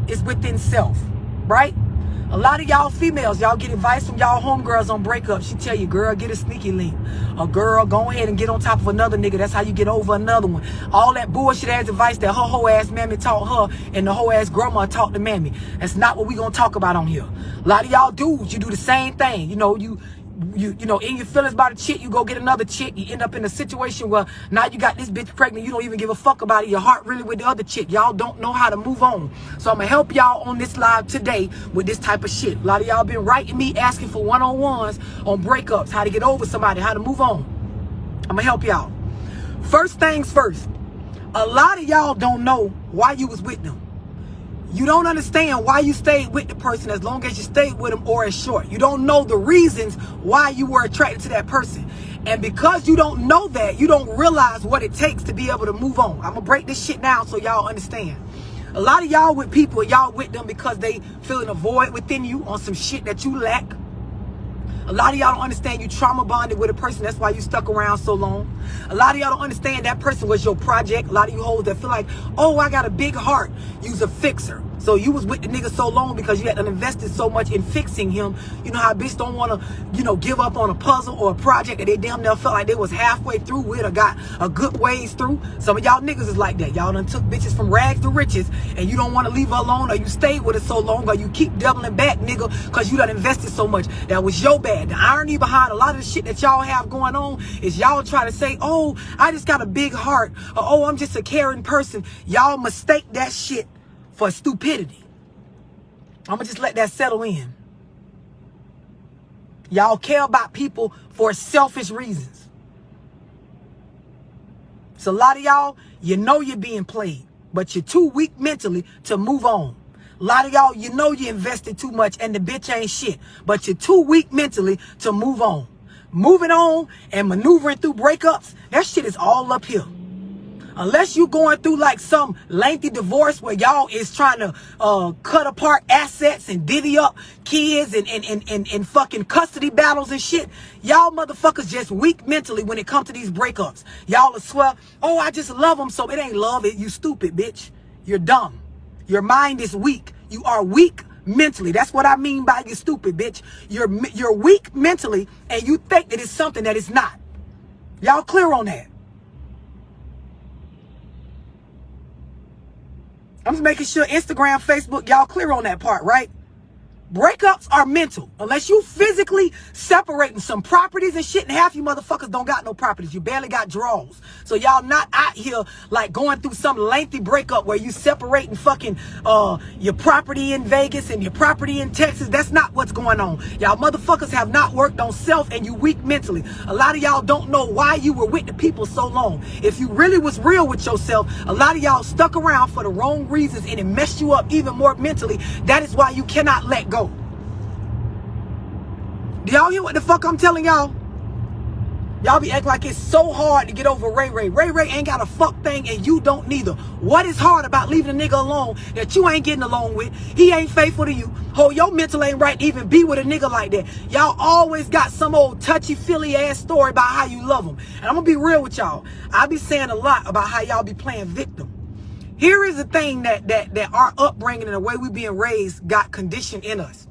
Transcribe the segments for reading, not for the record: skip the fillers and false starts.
is within self, right? A lot of y'all females, y'all get advice from y'all homegirls on breakups. She tell you, girl, get a sneaky link. Or girl, go ahead and get on top of another nigga. That's how you get over another one. All that bullshit ass advice that her whole ass mammy taught her and the whole ass grandma taught the mammy. That's not what we gonna talk about on here. A lot of y'all dudes, you do the same thing. You know, you know, in your feelings about a chick, you go get another chick. You end up in a situation where now you got this bitch pregnant. You don't even give a fuck about it. Your heart really with the other chick. Y'all don't know how to move on. So I'm gonna help y'all on this live today with this type of shit. A lot of y'all been writing me asking for one-on-ones on breakups, how to get over somebody, how to move on. I'm gonna help y'all. First things first, a lot of y'all don't know why you was with them. You don't understand why you stayed with the person as long as you stayed with them or as short. You don't know the reasons why you were attracted to that person. And because you don't know that, you don't realize what it takes to be able to move on. I'm going to break this shit down so y'all understand. A lot of y'all with people, y'all with them because they feeling a void within you on some shit that you lack. A lot of y'all don't understand you trauma bonded with a person. That's why you stuck around so long. A lot of y'all don't understand that person was your project. A lot of you hoes that feel like, oh, I got a big heart. You's a fixer. So you was with the nigga so long because you had invested so much in fixing him. You know how bitch don't want to, you know, give up on a puzzle or a project that they damn near felt like they was halfway through with or got a good ways through. Some of y'all niggas is like that. Y'all done took bitches from rags to riches and you don't want to leave her alone, or you stayed with her so long, or you keep doubling back, nigga, because you done invested so much. That was your bad. The irony behind a lot of the shit that y'all have going on is y'all try to say, oh, I just got a big heart, or oh, I'm just a caring person. Y'all mistake that shit for stupidity. I'm gonna just let that settle in. Y'all care about people for selfish reasons. So a lot of y'all, you know you're being played, but you're too weak mentally to move on. A lot of y'all, you know you invested too much and the bitch ain't shit, but you're too weak mentally to move on. Moving on and maneuvering through breakups, that shit is all up here. Unless you going through like some lengthy divorce where y'all is trying to cut apart assets and divvy up kids and fucking custody battles and shit, y'all motherfuckers just weak mentally when it comes to these breakups. Y'all will swear, oh, I just love them. So it ain't love, you stupid bitch. You're dumb. Your mind is weak. You are weak mentally. That's what I mean by you stupid bitch. You're weak mentally and you think that it's something that it's not. Y'all clear on that? I'm just making sure Instagram, Facebook, y'all clear on that part, right? Breakups are mental. Unless you physically separating some properties and shit, and half you motherfuckers don't got no properties. You barely got draws. So y'all not out here like going through some lengthy breakup where you separating fucking your property in Vegas and your property in Texas. That's not what's going on. Y'all motherfuckers have not worked on self and you weak mentally. A lot of y'all don't know why you were with the people so long. If you really was real with yourself, a lot of y'all stuck around for the wrong reasons and it messed you up even more mentally. That is why you cannot let go. Do y'all hear what the fuck I'm telling y'all? Y'all be acting like it's so hard to get over Ray Ray. Ray Ray ain't got a fuck thing and you don't neither. What is hard about leaving a nigga alone that you ain't getting along with? He ain't faithful to you. Oh, your mental ain't right to even be with a nigga like that. Y'all always got some old touchy-feely ass story about how you love him. And I'm gonna be real with y'all. I be saying a lot about how y'all be playing victim. Here is the thing that our upbringing and the way we being raised got conditioned in us.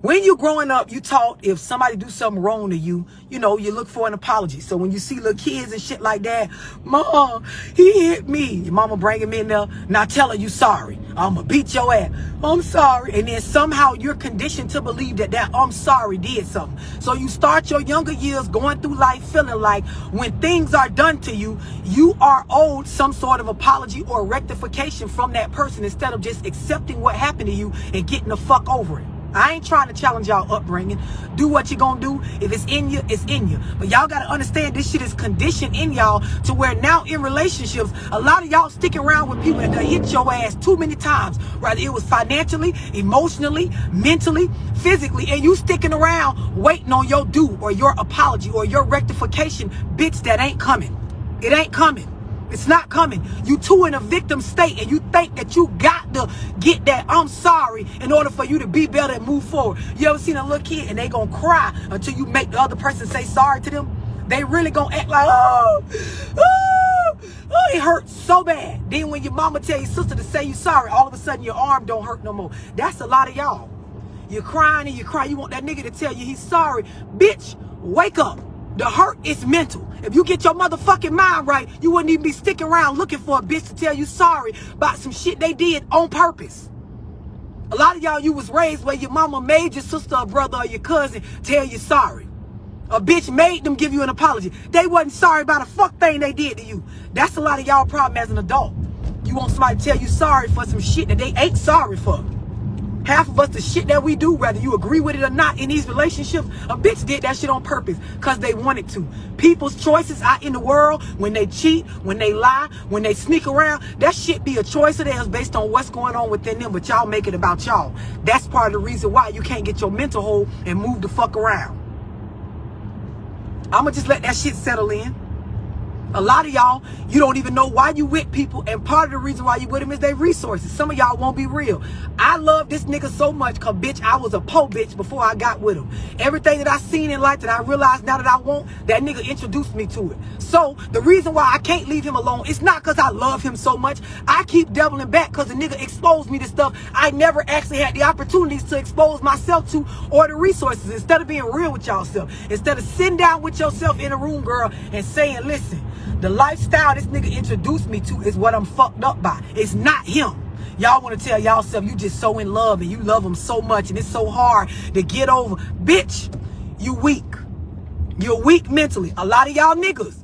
When you growing up, you taught if somebody do something wrong to you, you know, you look for an apology. So when you see little kids and shit like that, Mom, he hit me. Your mama bring him in there, now tell her you sorry. I'm going to beat your ass. I'm sorry. And then somehow you're conditioned to believe that I'm sorry did something. So you start your younger years going through life feeling like when things are done to you, you are owed some sort of apology or rectification from that person instead of just accepting what happened to you and getting the fuck over it. I ain't trying to challenge y'all upbringing. Do what you gonna do. If it's in you, it's in you. But y'all gotta understand this shit is conditioned in y'all to where now in relationships, a lot of y'all sticking around with people that done hit your ass too many times. Rather it was financially, emotionally, mentally, physically, and you sticking around waiting on your due or your apology or your rectification, bitch, that ain't coming. It ain't coming. It's not coming. You too in a victim state and you think that you got to get that I'm sorry in order for you to be better and move forward. You ever seen a little kid and they gonna cry until you make the other person say sorry to them? They really gonna act like, Oh, it hurts so bad. Then when your mama tell your sister to say you sorry, all of a sudden your arm don't hurt no more. That's a lot of y'all. You're crying and you cry. You want that nigga to tell you he's sorry. Bitch, wake up. The hurt is mental. If you get your motherfucking mind right, you wouldn't even be sticking around looking for a bitch to tell you sorry about some shit they did on purpose. A lot of y'all, you was raised where your mama made your sister or brother or your cousin tell you sorry. A bitch made them give you an apology. They wasn't sorry about a fuck thing they did to you. That's a lot of y'all problem as an adult. You want somebody to tell you sorry for some shit that they ain't sorry for. Half of us, the shit that we do, whether you agree with it or not in these relationships, a bitch did that shit on purpose because they wanted to. People's choices out in the world, when they cheat, when they lie, when they sneak around, that shit be a choice of theirs based on what's going on within them, but y'all make it about y'all. That's part of the reason why you can't get your mental hold and move the fuck around. I'ma just let that shit settle in. A lot of y'all, you don't even know why you with people, and part of the reason why you with them is their resources. Some of y'all won't be real. I love this nigga so much because, bitch, I was a po bitch before I got with him. Everything that I seen in life that I realized now that I want, that nigga introduced me to it. So the reason why I can't leave him alone, it's not because I love him so much. I keep doubling back because the nigga exposed me to stuff I never actually had the opportunities to expose myself to or the resources. Instead of being real with y'allself, instead of sitting down with yourself in a room, girl, and saying, listen, the lifestyle this nigga introduced me to is what I'm fucked up by. It's not him. Y'all want to tell y'all self you just so in love and you love him so much and it's so hard to get over. Bitch, you weak. You're weak mentally. A lot of y'all niggas,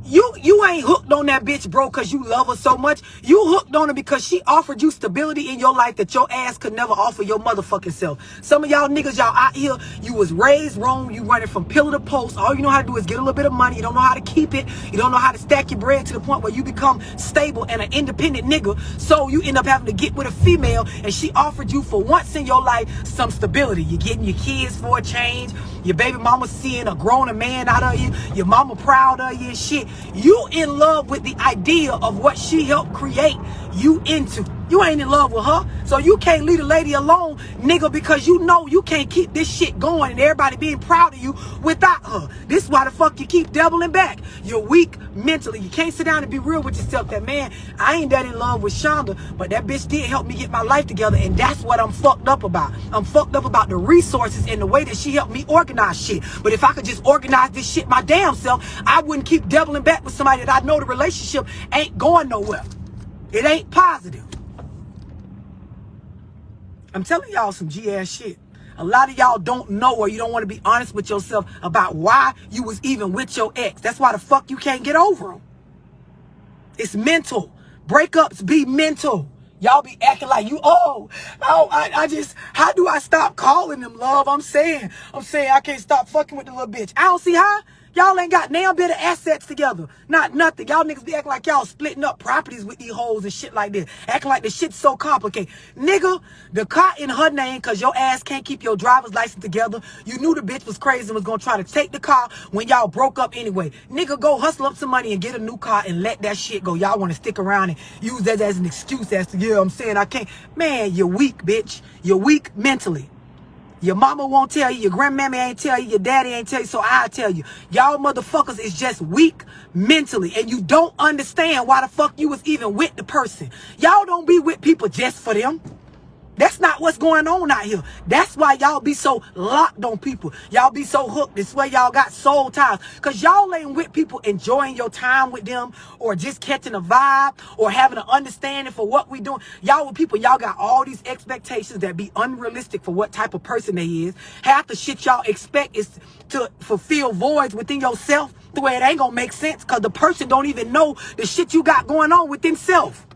you ain't hooked on that bitch, bro, because you love her so much. You hooked on her because she offered you stability in your life that your ass could never offer your motherfucking self. Some of y'all niggas, y'all out here, you was raised wrong. You running from pillar to post. All you know how to do is get a little bit of money. You don't know how to keep it. You don't know how to stack your bread to the point where you become stable and an independent nigga. So you end up having to get with a female and she offered you for once in your life some stability. You're getting your kids for a change. Your baby mama seeing a grown man out of you. Your mama proud of you and shit. You in love with the idea of what she helped create you into. You ain't in love with her. So you can't leave a lady alone, nigga, because you know you can't keep this shit going and everybody being proud of you without her. This is why the fuck you keep doubling back. You're weak mentally. You can't sit down and be real with yourself that, man, I ain't that in love with Shonda, but that bitch did help me get my life together, and that's what I'm fucked up about. I'm fucked up about the resources and the way that she helped me organize shit. But if I could just organize this shit my damn self, I wouldn't keep doubling back with somebody that I know the relationship ain't going nowhere. It ain't positive. I'm telling y'all some G-ass shit. A lot of y'all don't know, or you don't want to be honest with yourself about why you was even with your ex. That's why the fuck you can't get over him. It's mental. Breakups be mental. Y'all be acting like you, I just, how do I stop calling them, love? I'm saying I can't stop fucking with the little bitch. I don't see how. Y'all ain't got damn bit of assets together. Not nothing. Y'all niggas be acting like y'all splitting up properties with these hoes and shit like this. Acting like the shit's so complicated. Nigga, the car in her name because your ass can't keep your driver's license together. You knew the bitch was crazy and was going to try to take the car when y'all broke up anyway. Nigga, go hustle up some money and get a new car and let that shit go. Y'all want to stick around and use that as an excuse as to, yeah, I'm saying I can't. Man, you're weak, bitch. You're weak mentally. Your mama won't tell you, your grandmammy ain't tell you, your daddy ain't tell you, so I'll tell you. Y'all motherfuckers is just weak mentally, and you don't understand why the fuck you was even with the person. Y'all don't be with people just for them. That's not what's going on out here. That's why y'all be so locked on people. Y'all be so hooked. This way y'all got soul ties. Because y'all ain't with people enjoying your time with them or just catching a vibe or having an understanding for what we doing. Y'all with people, y'all got all these expectations that be unrealistic for what type of person they is. Half the shit y'all expect is to fulfill voids within yourself the way it ain't gonna make sense because the person don't even know the shit you got going on within self.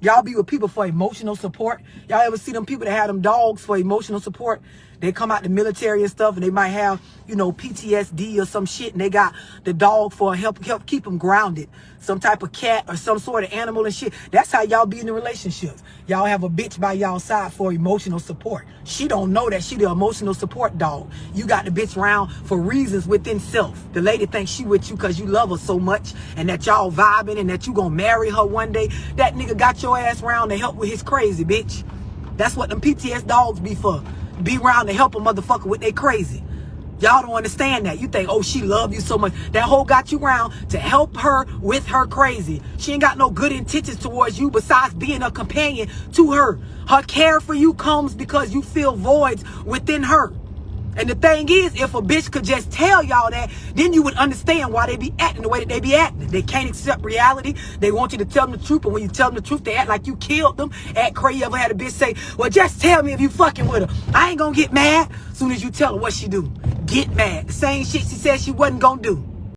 Y'all be with people for emotional support. Y'all ever see them people that have them dogs for emotional support? They come out the military and stuff, and they might have, you know, PTSD or some shit, and they got the dog for help keep them grounded. Some type of cat or some sort of animal and shit. That's how y'all be in the relationships. Y'all have a bitch by y'all side for emotional support. She don't know that she the emotional support dog. You got the bitch around for reasons within self. The lady thinks she with you because you love her so much and that y'all vibing and that you gonna marry her one day. That nigga got your ass around to help with his crazy, bitch. That's what them PTS dogs be for. Be around to help a motherfucker with they crazy. Y'all don't understand that. You think, oh, she love you so much. That hoe got you around to help her with her crazy. She ain't got no good intentions towards you besides being a companion to her. Her care for you comes because you feel voids within her. And the thing is, if a bitch could just tell y'all that, then you would understand why they be acting the way that they be acting. They can't accept reality. They want you to tell them the truth, but when you tell them the truth, they act like you killed them. Act crazy. You ever had a bitch say, well, just tell me if you fucking with her. I ain't gonna get mad. As soon as you tell her what she do, get mad. The same shit she said she wasn't gonna do.